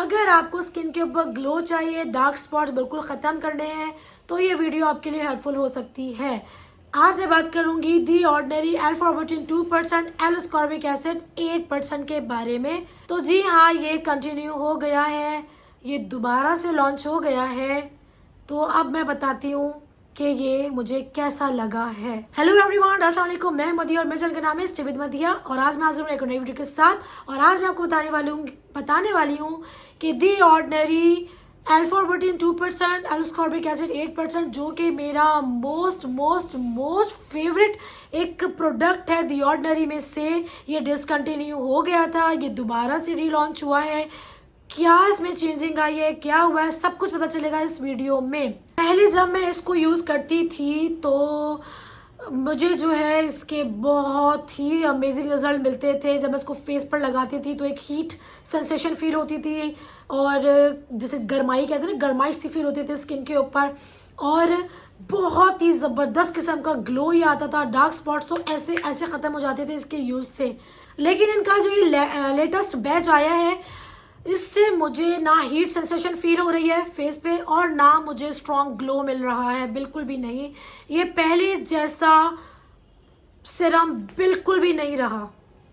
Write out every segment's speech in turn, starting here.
अगर आपको स्किन के ऊपर ग्लो चाहिए, डार्क स्पॉट्स बिल्कुल ख़त्म करने हैं, तो ये वीडियो आपके लिए हेल्पफुल हो सकती है। आज मैं बात करूंगी दी ऑर्डिनरी L-Forbutine 2% L-Ascorbic एसिड 8% के बारे में। तो जी हाँ, ये कंटिन्यू हो गया है, ये दोबारा से लॉन्च हो गया है। तो अब मैं बताती हूँ कि ये मुझे कैसा लगा है। हेलो एवरीवन, अस्सलाम वालेकुम। मैं मदिया और मेरे चैनल का नाम है स्टे विद मदिया और आज मैं हाजिर हूँ एक नई वीडियो के साथ। और आज मैं आपको बताने वाली हूँ कि दी ऑर्डिनरी L-Forbutine 2% L-Ascorbic एसिड 8% जो कि मेरा मोस्ट फेवरेट एक प्रोडक्ट है दी ऑर्डिनरी में से। ये डिसकंटिन्यू हो गया था, ये दोबारा से रीलॉन्च हुआ है। क्या इसमें चेंजिंग आई है, क्या हुआ है, सब कुछ पता चलेगा इस वीडियो में। पहले जब मैं इसको यूज़ करती थी तो मुझे जो है इसके बहुत ही अमेजिंग रिजल्ट मिलते थे। जब मैं इसको फेस पर लगाती थी तो एक हीट सेंसेशन फील होती थी और जैसे गर्माई कहते हैं ना, गर्माइश सी फील होती थी स्किन के ऊपर और बहुत ही ज़बरदस्त किस्म का ग्लो ही आता था। डार्क स्पॉट्स तो ऐसे ऐसे ख़त्म हो जाते थे इसके यूज़ से। लेकिन इनका जो ये लेटेस्ट बैच आया है, इससे मुझे ना हीट सेंसेशन फील हो रही है फेस पे और ना मुझे स्ट्रॉन्ग ग्लो मिल रहा है, बिल्कुल भी नहीं। ये पहले जैसा सिरम बिल्कुल भी नहीं रहा,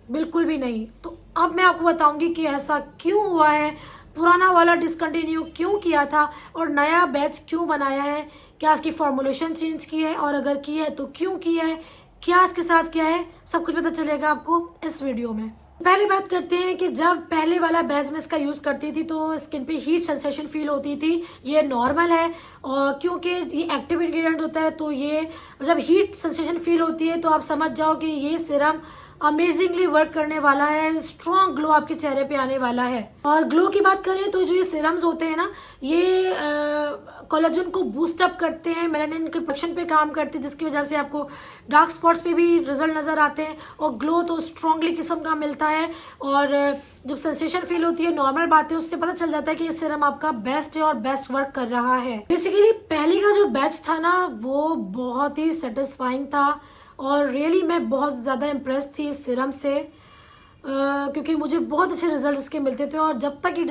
बिल्कुल भी नहीं। तो अब मैं आपको बताऊंगी कि ऐसा क्यों हुआ है, पुराना वाला डिसकंटिन्यू क्यों किया था और नया बैच क्यों बनाया है, क्या इसकी फॉर्मुलेशन चेंज की है और अगर की है तो क्यों की है, क्या इसके साथ क्या है, सब कुछ पता चलेगा आपको इस वीडियो में। पहले बात करते हैं कि जब पहले वाला बैच में इसका यूज़ करती थी तो स्किन पे हीट सेंसेशन फील होती थी। ये नॉर्मल है और क्योंकि ये एक्टिव इंग्रेडिएंट होता है तो ये जब हीट सेंसेशन फील होती है तो आप समझ जाओ कि ये सिरम अमेजिंगली वर्क करने वाला है, स्ट्रॉन्ग ग्लो आपके चेहरे पे आने वाला है। और ग्लो की बात करें तो जो ये सिरम्स होते हैं ना, ये कोलेजन को बूस्ट अप करते हैं, मेलानिन के प्रोडक्शन पे काम करते हैं, जिसकी वजह से आपको डार्क स्पॉट्स पे भी रिजल्ट नजर आते हैं और ग्लो तो स्ट्रांगली किस्म का मिलता है। और जब सेंसेशन फील होती है, नॉर्मल बात है, उससे पता चल जाता है कि ये सिरम आपका बेस्ट है और बेस्ट वर्क कर रहा है। बेसिकली पहले का जो बैच था ना, वो बहुत ही सेटिस्फाइंग था और रियली मैं बहुत ज़्यादा इम्प्रेस थी इस सिरम से क्योंकि मुझे बहुत अच्छे रिजल्ट इसके मिलते थे। और जब तक ये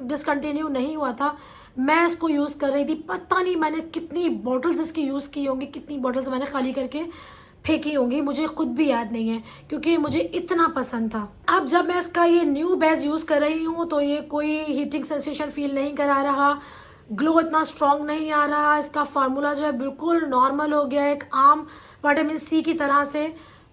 डिसकंटिन्यू नहीं हुआ था, मैं इसको यूज़ कर रही थी। पता नहीं मैंने कितनी बॉटल्स इसकी यूज़ की होंगी, कितनी बॉटल्स मैंने खाली करके फेंकी होंगी, मुझे खुद भी याद नहीं है क्योंकि मुझे इतना पसंद था। अब जब मैं इसका ये न्यू बैच यूज़ कर रही हूँ तो ये कोई हीटिंग सेंसेशन फील नहीं करा रहा, ग्लो इतना स्ट्रॉन्ग नहीं आ रहा। इसका फार्मूला जो है बिल्कुल नॉर्मल हो गया है, एक आम विटामिन सी की तरह से।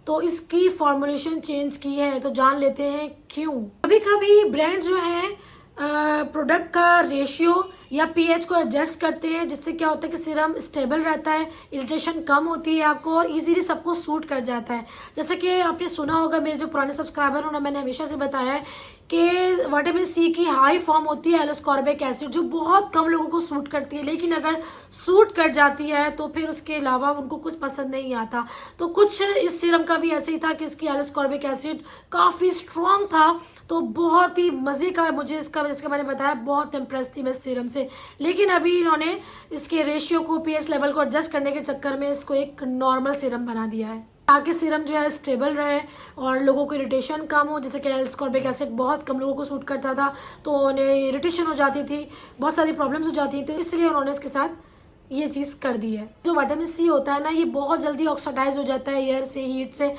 तो इसकी फॉर्मुलेशन चेंज की है, तो जान लेते हैं क्यों। कभी कभी ब्रांड जो है प्रोडक्ट का रेशियो या पीएच को एडजस्ट करते हैं, जिससे क्या होता है कि सिरम स्टेबल रहता है, इरिटेशन कम होती है आपको और इजीली सबको सूट कर जाता है। जैसे कि आपने सुना होगा, मेरे जो पुराने सब्सक्राइबर हैं मैंने हमेशा से बताया है कि विटामिन सी की हाई फॉर्म होती है L-Ascorbic एसिड, जो बहुत कम लोगों को सूट करती है, लेकिन अगर सूट कर जाती है तो फिर उसके अलावा उनको कुछ पसंद नहीं आता। तो कुछ इस सीरम का भी ऐसे ही था कि इसकी L-Ascorbic एसिड काफ़ी स्ट्रॉन्ग था, तो बहुत ही मज़े का मुझे इसका मैंने बताया, बहुत इम्प्रेस थी मैं इस सीरम से। लेकिन अभी इन्होंने इसके रेशियो को, पीएच लेवल को एडजस्ट करने के चक्कर में इसको एक नॉर्मल सीरम बना दिया है ताकि सीरम जो है स्टेबल रहे और लोगों को इरिटेशन कम हो। जैसे कि L-Ascorbic एसिड बहुत कम लोगों को सूट करता था तो उन्हें इरिटेशन हो जाती थी, बहुत सारी प्रॉब्लम्स हो जाती थी, तो इसलिए उन्होंने इसके साथ ये चीज़ कर दी है। जो विटामिन सी होता है ना, ये बहुत जल्दी ऑक्सीडाइज हो जाता है एयर से, हीट से,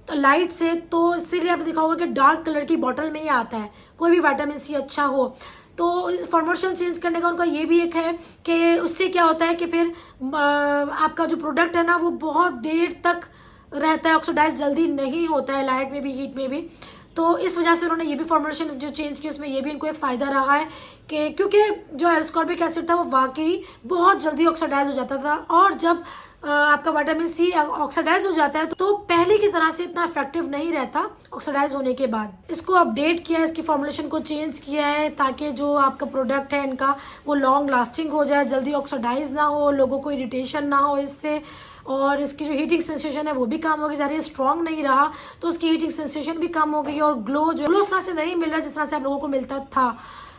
तो लाइट से। तो इसीलिए आपने देखा होगा कि डार्क कलर की बॉटल में ही आता है कोई भी विटामिन सी अच्छा हो। तो फॉर्मुलेशन चेंज करने का उनका ये भी एक है कि उससे क्या होता है कि फिर आपका जो प्रोडक्ट है ना, वो बहुत देर तक रहता है, ऑक्सीडाइज जल्दी नहीं होता है, लाइट में भी हीट में भी। तो इस वजह से उन्होंने ये भी फॉर्मुलेशन जो चेंज की, उसमें ये भी इनको एक फ़ायदा रहा है कि क्योंकि जो L-Ascorbic एसिड था वो वाकई बहुत जल्दी ऑक्सीडाइज हो जाता था और जब आपका विटामिन सी ऑक्सीडाइज हो जाता है तो पहले की तरह से इतना इफेक्टिव नहीं रहता ऑक्सीडाइज होने के बाद। इसको अपडेट किया है, इसकी फॉर्मुलेशन को चेंज किया है ताकि जो आपका प्रोडक्ट है इनका वो लॉन्ग लास्टिंग हो जाए, जल्दी ऑक्सीडाइज ना हो, लोगों को इरिटेशन ना हो इससे। और इसकी जो हीटिंग सेंसेशन है वो भी कम हो गई, ज़्यादा स्ट्रॉन्ग नहीं रहा तो उसकी हीटिंग सेंसेशन भी कम हो गई और ग्लो उस तरह से नहीं मिल रहा जिस तरह से आप लोगों को मिलता था।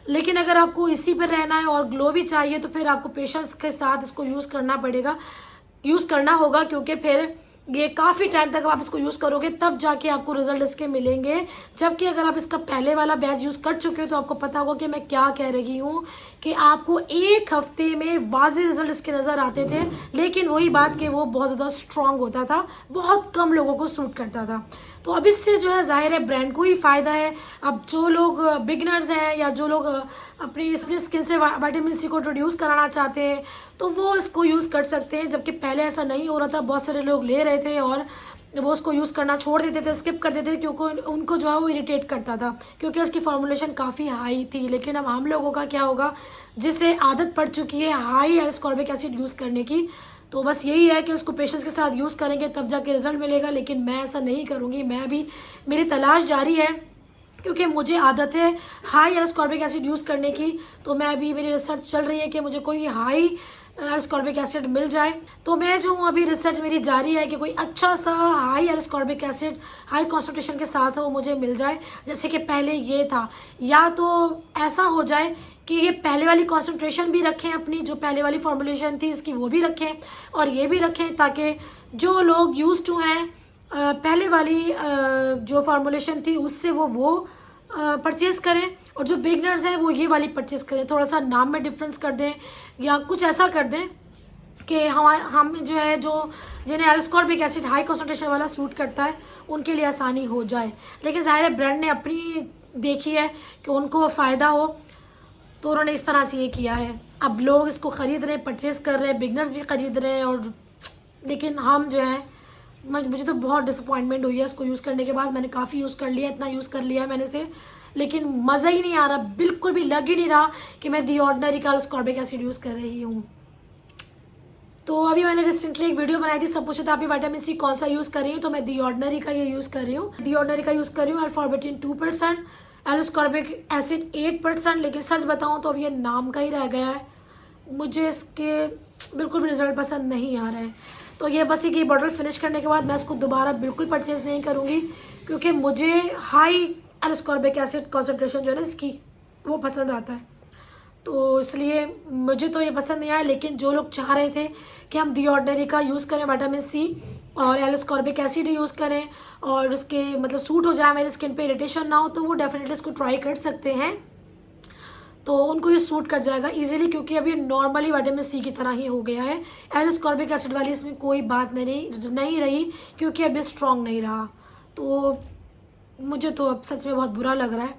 लेकिन अगर आपको इसी पर रहना है और ग्लो भी चाहिए तो फिर आपको पेशेंस के साथ इसको यूज़ करना होगा क्योंकि फिर ये काफ़ी टाइम तक आप इसको यूज़ करोगे तब जाके आपको रिजल्ट इसके मिलेंगे। जबकि अगर आप इसका पहले वाला बैच यूज़ कर चुके हो तो आपको पता होगा कि मैं क्या कह रही हूँ, कि आपको 1 हफ्ते में वाज़ेह रिजल्ट इसके नज़र आते थे। लेकिन वही बात कि वो बहुत ज़्यादा स्ट्रॉन्ग होता था, बहुत कम लोगों को सूट करता था। तो अब इससे जो है ज़ाहिर है ब्रांड को ही फ़ायदा है। अब जो लोग बिगनर्स हैं या जो लोग अपनी स्किन से विटामिन सी को इंट्रोड्यूस कराना चाहते हैं तो वो इसको यूज़ कर सकते हैं। जबकि पहले ऐसा नहीं हो रहा था, बहुत सारे लोग ले रहे थे और वो उसको यूज़ करना छोड़ देते थे, स्किप कर देते थे, क्योंकि उनको जो है वो इरिटेट करता था, क्योंकि उसकी फॉर्मुलेशन काफ़ी हाई थी। लेकिन अब हम लोगों का क्या होगा, जिसे आदत पड़ चुकी है हाई एस्कॉर्बिक एसिड यूज़ करने की, तो बस यही है कि उसको पेशेंस के साथ यूज़ करेंगे तब जाके रिजल्ट मिलेगा। लेकिन मैं ऐसा नहीं करूँगी, मैं भी, मेरी तलाश जारी है, क्योंकि मुझे आदत है हाई एस्कॉर्बिक एसिड यूज़ करने की। तो मैं अभी, मेरी रिसर्च चल रही है कि मुझे कोई हाई एस्कॉर्बिक एसिड मिल जाए। तो मैं जो हूँ अभी, रिसर्च मेरी जारी है कि कोई अच्छा सा high ascorbic acid high concentration के साथ हो मुझे मिल जाए, जैसे कि पहले ये था। या तो ऐसा हो जाए कि ये पहले वाली कॉन्सेंट्रेशन भी रखें, अपनी जो पहले वाली फॉर्मुलेशन थी इसकी वो भी रखें और ये भी रखें, ताकि जो लोग यूज टू हैं पहले वाली जो फार्मूलेशन थी उससे वो परचेज़ करें, और जो बिगनर्स हैं वो ये वाली परचेज़ करें। थोड़ा सा नाम में डिफरेंस कर दें या कुछ ऐसा कर दें कि हम जो है, जो जिन्हें एस्कॉर्बिक एसिड हाई कॉन्सेंट्रेशन वाला सूट करता है उनके लिए आसानी हो जाए। लेकिन ज़ाहिर है ब्रांड ने अपनी देखी है कि उनको फ़ायदा हो, तो उन्होंने इस तरह से ये किया है। अब लोग इसको ख़रीद रहे हैं, परचेज़ कर रहे हैं, बिगनर्स भी ख़रीद रहे हैं। और लेकिन हम जो है, मुझे तो बहुत डिसअपॉइंटमेंट हुई है इसको यूज़ करने के बाद। मैंने काफ़ी यूज़ कर लिया, इतना यूज़ कर लिया है मैंने से, लेकिन मज़ा ही नहीं आ रहा, बिल्कुल भी लग ही नहीं रहा कि मैं दी ऑर्डिनरी का एस्कॉर्बिक एसिड यूज़ कर रही हूँ। तो अभी मैंने रिसेंटली एक वीडियो बनाई थी, सब पूछा था आप विटामिन सी कौन सा यूज़ कर रही है, तो मैं दी ऑर्डिनरी का ये यूज़ कर रही हूँ। दी ऑर्डिनरी का यूज़ कर रही हूँ, एल्फॉर्बिटिन 2%, एस्कॉर्बिक एसिड 8%। लेकिन सच बताऊँ तो अब ये नाम का ही रह गया है, मुझे इसके बिल्कुल भी रिजल्ट पसंद नहीं आ रहा है। तो ये बस एक बॉटल फिनिश करने के बाद मैं इसको दोबारा बिल्कुल परचेज़ नहीं करूँगी, क्योंकि मुझे हाई एस्कॉर्बिक एसिड कॉन्सेंट्रेशन जो है ना इसकी, वो पसंद आता है। तो इसलिए मुझे तो ये पसंद नहीं आया। लेकिन जो लोग चाह रहे थे कि हम दी ऑर्डिनरी का यूज़ करें, विटामिन सी और एस्कॉर्बिक एसिड यूज़ करें और उसके मतलब सूट हो जाए, मेरी स्किन पे इरिटेशन ना हो, तो वो डेफिनेटली इसको ट्राई कर सकते हैं। तो उनको ये सूट कर जाएगा इजीली, क्योंकि अभी नॉर्मली विटामिन सी की तरह ही हो गया है। एस्कॉर्बिक एसिड वाली इसमें कोई बात नहीं रही, क्योंकि अभी स्ट्रॉन्ग नहीं रहा। तो मुझे तो अब सच में बहुत बुरा लग रहा है,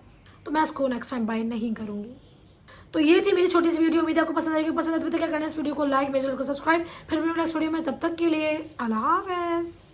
तो मैं इसको नेक्स्ट टाइम बाय नहीं करूँगी। तो ये थी मेरी छोटी सी वीडियो, उम्मीद है आपको पसंद आएगी। पसंद आए तो क्या करना है, इस वीडियो को लाइक, मेरे चैनल को सब्सक्राइब। फिर मिलूंगा नेक्स्ट वीडियो में, तब तक के लिए अल्लाह हाफ़िज़।